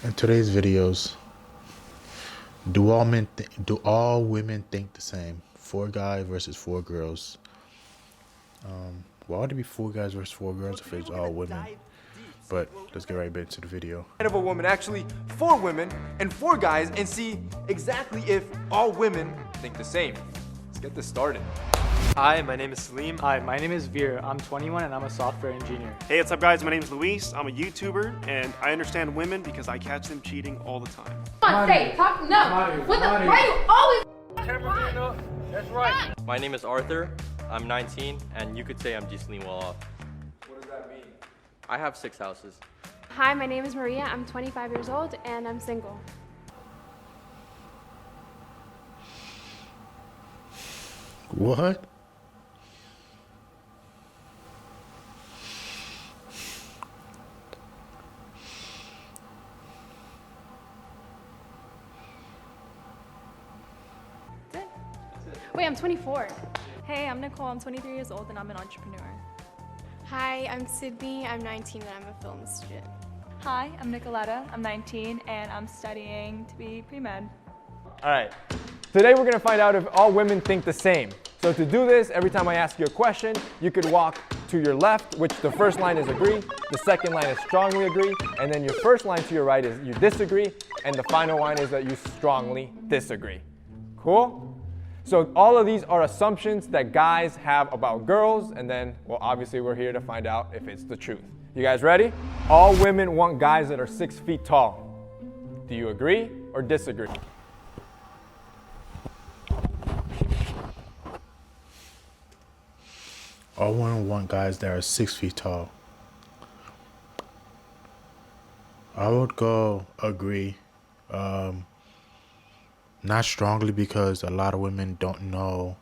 In today's videos, do all women think the same? 4 guys versus 4 girls. Why would it be 4 guys versus 4 girls if it's all women? But let's get right into the video. Of a woman, actually 4 women and 4 guys, and see exactly if all women think the same. Let's get this started. Hi, my name is Salim. Hi, my name is Veer. I'm 21 and I'm a software engineer. Hey, what's up guys? My name is Luis. I'm a YouTuber and I understand women because I catch them cheating all the time. Come on, say, talk, no. What the, why you always That's right. My name is Arthur. I'm 19 and you could say I'm decently well off. What does that mean? I have 6 houses. Hi, my name is Maria. I'm 25 years old and I'm single. What? Wait, I'm 24. Hey, I'm Nicole. I'm 23 years old and I'm an entrepreneur. Hi, I'm Sydney. I'm 19 and I'm a film student. Hi, I'm Nicoletta. I'm 19 and I'm studying to be pre-med. All right. Today we're gonna find out if all women think the same. So to do this, every time I ask you a question, you could walk to your left, which the first line is agree, the second line is strongly agree, and then your first line to your right is you disagree, and the final line is that you strongly disagree. Cool? So all of these are assumptions that guys have about girls, and then, well, obviously we're here to find out if it's the truth. You guys ready? All women want guys that are 6 feet tall. Do you agree or disagree? All women want guys that are 6 feet tall. I would go agree. Not strongly because a lot of women don't know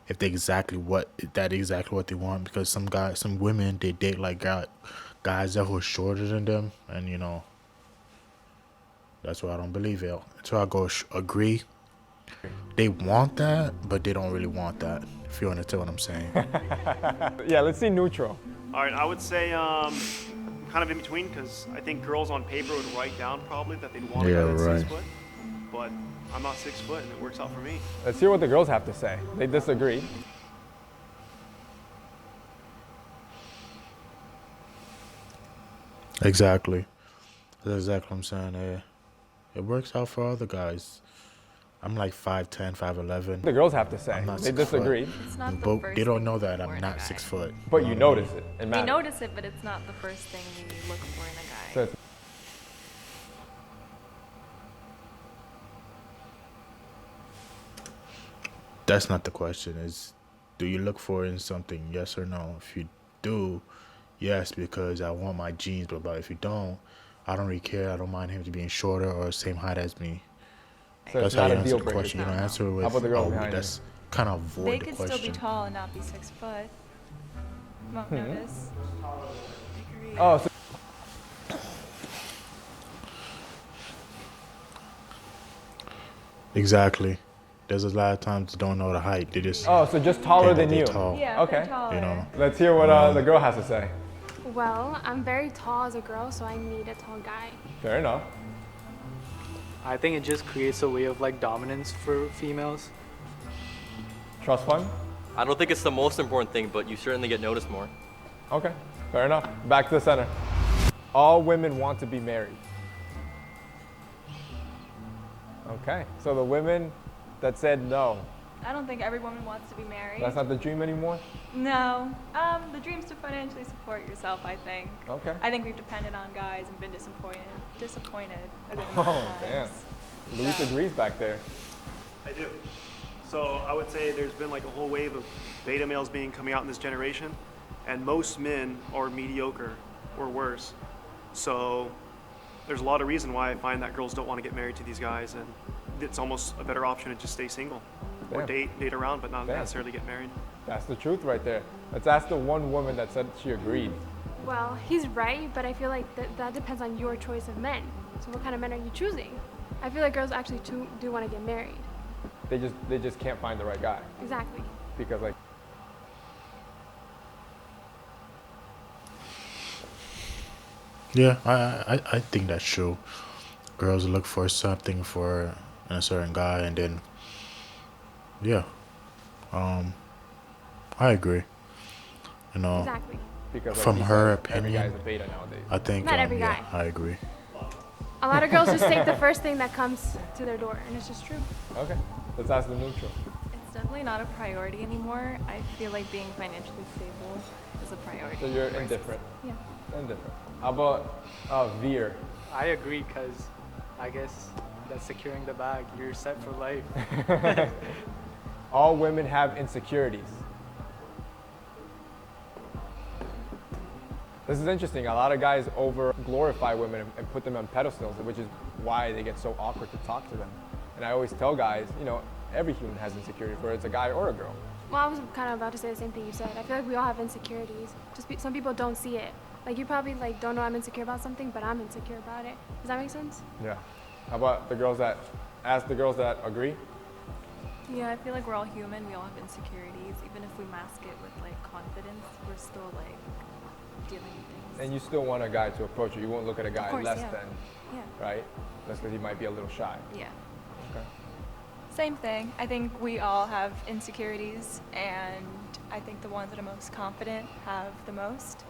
if they exactly what they want, because some women, they date like guys that who are shorter than them, and you know, that's why I don't believe it. So I go agree. They want that, but they don't really want that, if you understand what I'm saying. Yeah, let's see neutral. All right, I would say kind of in between because I think girls on paper would write down probably that they'd want a guy that's 6 foot, but I'm not 6 foot and it works out for me. Let's hear what the girls have to say. They disagree. Exactly. That's exactly what I'm saying. It works out for other guys. I'm like 5'10", 5'11". The girls have to say. I'm not They 6 foot. disagree. It's not the But first they don't thing know we that look for I'm in a not guy. 6 foot. But you notice it. It We matters. notice it, but it's not the first thing we look for in a guy. So it's- That's not the question. Is, do you look for it in something? Yes or no? If you do, yes, because I want my genes. But if you don't, I don't really care. I don't mind him to being shorter or same height as me. so That's it's how not you a answer deal the breaker. question. You don't answer it with, How about the girl behind you? that's kind of avoid They the could question. still be tall and not be 6 foot. Won't notice. Oh, so Exactly. There's a lot of times they don't know the height. They just so just taller think that than you. they tall. Yeah, Okay. they're taller. You know. Let's hear what the girl has to say. Well, I'm very tall as a girl, so I need a tall guy. Fair enough. I think it just creates a way of like dominance for females. Trust fund? I don't think it's the most important thing, but you certainly get noticed more. Okay. Fair enough. Back to the center. All women want to be married. Okay. So the women that said no, I don't think every woman wants to be married. that's not the dream anymore? No. The dream's to financially support yourself, I think. Okay. I think we've depended on guys and been disappointed a good amount Oh, of damn. times. Luis agrees back there. I do. So I would say there's been like a whole wave of beta males coming out in this generation, and most men are mediocre or worse. So there's a lot of reason why I find that girls don't want to get married to these guys, and it's almost a better option to just stay single or Damn. date around, but not Damn. necessarily get married. That's the truth right there. Let's ask the one woman that said she agreed. Well, he's right, but I feel like that depends on your choice of men. So what kind of men are you choosing? I feel like girls actually do want to get married. They just can't find the right guy Exactly. because like Yeah, I think that's true. Girls look for something for in a certain guy, and then yeah, um, I agree. You know, Exactly. Because like from she her said, every guy is opinion, a beta nowadays. I think Not every yeah, guy. I agree. A lot of girls just take the first thing that comes to their door, and it's just true. Okay, let's ask the neutral. It's definitely not a priority anymore. I feel like being financially stable is a priority. So you're versus- indifferent. Yeah. Indifferent. How about Veer? I agree because I guess that's securing the bag. You're set for life. All women have insecurities. This is interesting. A lot of guys over glorify women and put them on pedestals, which is why they get so awkward to talk to them. And I always tell guys, every human has insecurities, whether it's a guy or a girl. Well, I was kind of about to say the same thing you said. I feel like we all have insecurities. Some people don't see it. Like you probably don't know I'm insecure about something, but I'm insecure about it. Does that make sense? Yeah. How about the girls that agree? Yeah, I feel like we're all human. We all have insecurities. Even if we mask it with like confidence, we're still like dealing with things. And you still want a guy to approach you. You won't look at a guy course, less yeah. than, Yeah. right? That's because he might be a little shy. Yeah. Okay. Same thing. I think we all have insecurities, and I think the ones that are most confident have the most.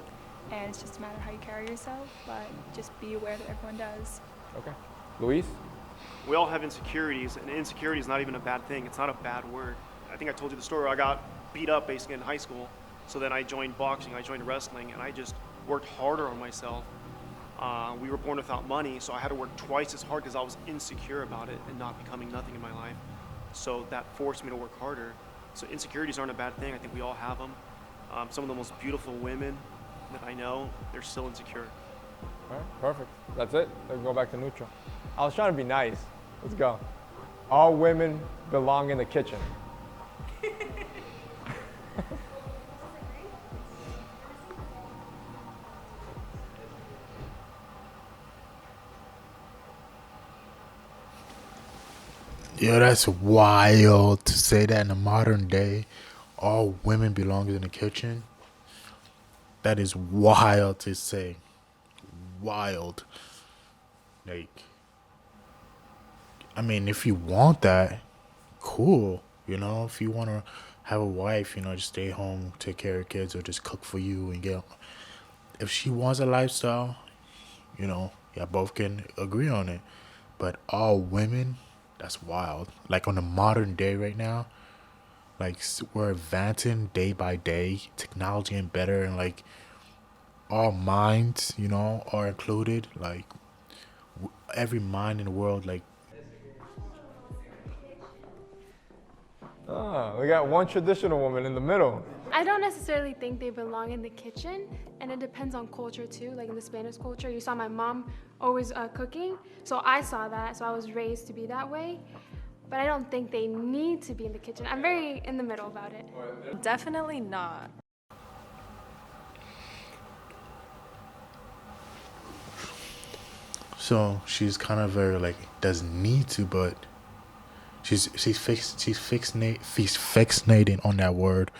And it's just a matter of how you carry yourself, but just be aware that everyone does. Okay. Luis? We all have insecurities, and insecurity is not even a bad thing. It's not a bad word. I think I told you the story where I got beat up basically in high school. So then I joined boxing, I joined wrestling, and I just worked harder on myself. We were born without money, so I had to work twice as hard because I was insecure about it and not becoming nothing in my life. So that forced me to work harder. So insecurities aren't a bad thing. I think we all have them. Some of the most beautiful women that I know, they're still insecure. All right, perfect. That's it. Let's go back to neutral. I was trying to be nice. Let's go. All women belong in the kitchen. Yo, that's wild to say that in the modern day. All women belong in the kitchen. That is wild to say. Wild. Like, I mean, if you want that, cool. If you want to have a wife, just stay home, take care of kids, or just cook for you and get. If she wants a lifestyle, yeah, both can agree on it. But all women, that's wild. Like on the modern day right now, like we're advancing day by day, technology and better, and like all minds, are included. Like every mind in the world, like We got one traditional woman in the middle. I don't necessarily think they belong in the kitchen, and it depends on culture too. Like in the Spanish culture, you saw my mom always cooking, so I saw that, so I was raised to be that way. But I don't think they need to be in the kitchen. I'm very in the middle about it. Definitely not. so she's kind of very like doesn't need to, but she's fixating on that word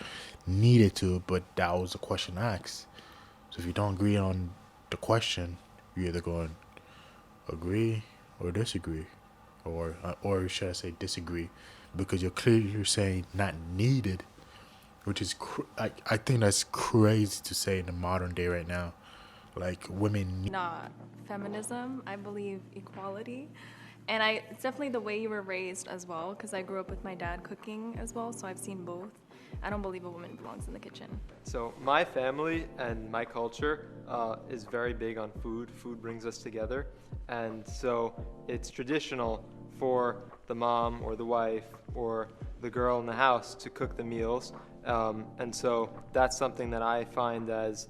needed to, but that was the question asked. So if you don't agree on the question, you're either going agree or disagree, or should I say disagree, because you're saying not needed, which is I think that's crazy to say in the modern day right now. Like women Not feminism. I believe equality. And it's definitely the way you were raised as well, because I grew up with my dad cooking as well, so I've seen both. I don't believe a woman belongs in the kitchen. So my family and my culture is very big on food. Food brings us together. And so it's traditional for the mom or the wife or the girl in the house to cook the meals. And so that's something that I find as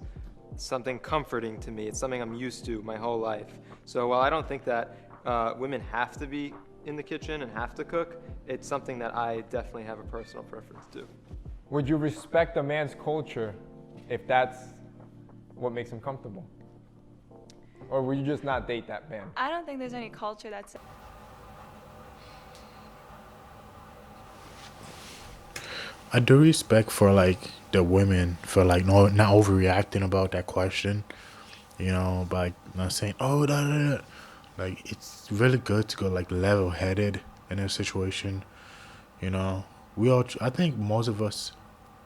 something comforting to me. It's something I'm used to my whole life. So while I don't think that women have to be in the kitchen and have to cook, it's something that I definitely have a personal preference to. Would you respect a man's culture if that's what makes him comfortable? Or would you just not date that man? I don't think there's any culture that's I do respect for like the women for like not overreacting about that question, but not saying, oh, da, da, da. Like, it's really good to go, like, level headed in a situation. You know, we all, I think most of us,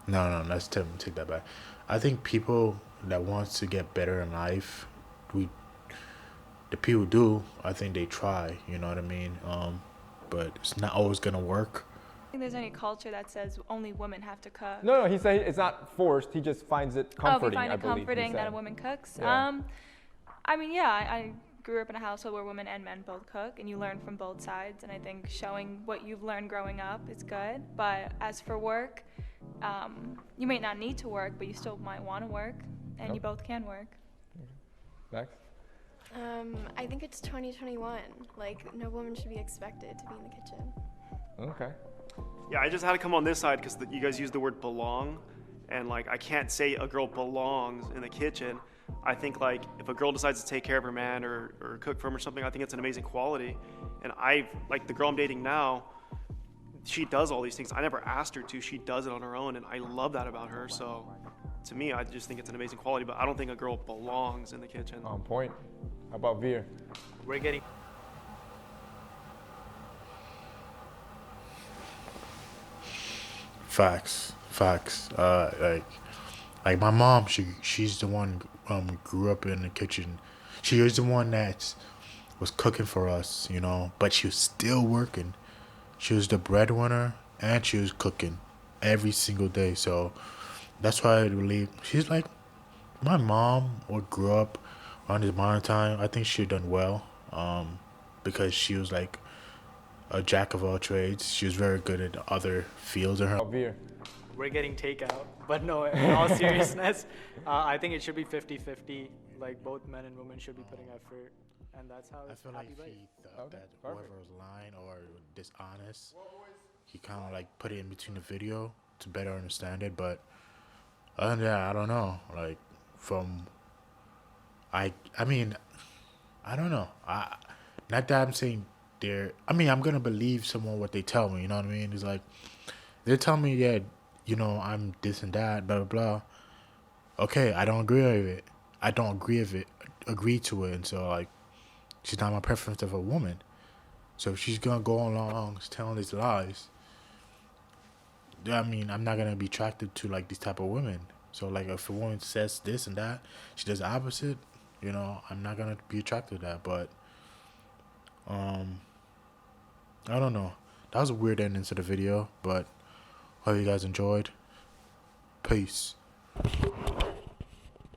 no, no, let's take that back. I think people that wants to get better in life, we, the people do, I think they try, you know what I mean? But it's not always gonna work. think there's any culture that says only women have to cook. No, he said it's not forced. He just finds it Oh, if you comforting. find I it believe he comforting that a said. woman cooks. Yeah. I mean, yeah, I grew up in a household where women and men both cook, and you learn from both sides. And I think showing what you've learned growing up is good. But as for work, you may not need to work, but you still might want to work, and you both can work. Next. I think it's 2021. Like, no woman should be expected to be in the kitchen. Okay. Yeah, I just had to come on this side because you guys used the word belong, and like I can't say a girl belongs in the kitchen. I think like if a girl decides to take care of her man or cook for him or something, I think it's an amazing quality. And I like the girl I'm dating now, she does all these things. I never asked her to. She does it on her own, and I love that about her. So to me, I just think it's an amazing quality, but I don't think a girl belongs in the kitchen. On point. How about Veer? We're getting Facts. Like my mom, she's the one grew up in the kitchen. She was the one that was cooking for us, you know, but she was still working. She was the breadwinner and she was cooking every single day. So that's why I believe she's like my mom would grow up around this modern time. I think she done well, because she was like a jack of all trades. She was very good at other fields in her. Veer. we're getting takeout, but no, in all seriousness, I think it should be 50-50. Like both men and women should be putting effort, and that's how I it's feel happy like life. he thought Okay, that perfect. whoever was lying or dishonest, he kind of like put it in between the video to better understand it. But other than that, I don't know. Like from, I mean, I don't know. Not that I'm saying they're. I mean, I'm gonna believe someone what they tell me. You know what I mean? It's like they tell me, yeah, you know, I'm this and that, blah blah blah. Okay, I don't agree with it. I don't agree to it, and so like, she's not my preference of a woman. So if she's gonna go along telling these lies, I mean, I'm not gonna be attracted to like these type of women. So like, if a woman says this and that, she does the opposite. You know, I'm not gonna be attracted to that. But I don't know. That was a weird ending to the video, but hope you guys enjoyed. Peace.